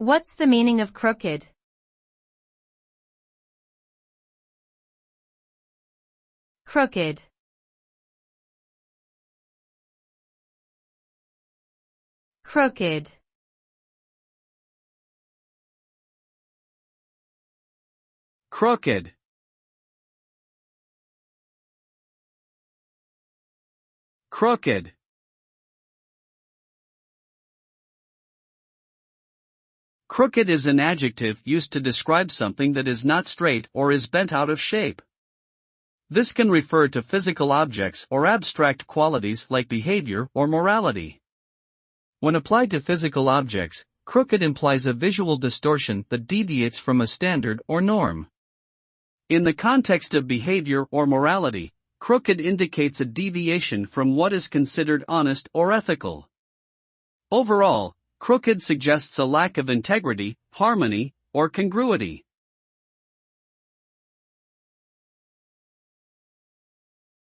What's the meaning of crooked? Crooked. Crooked. Crooked. Crooked. Crooked is an adjective used to describe something that is not straight or is bent out of shape. This can refer to physical objects or abstract qualities like behavior or morality. When applied to physical objects, crooked implies a visual distortion that deviates from a standard or norm. In the context of behavior or morality, crooked indicates a deviation from what is considered honest or ethical. Overall, crooked suggests a lack of integrity, harmony, or congruity.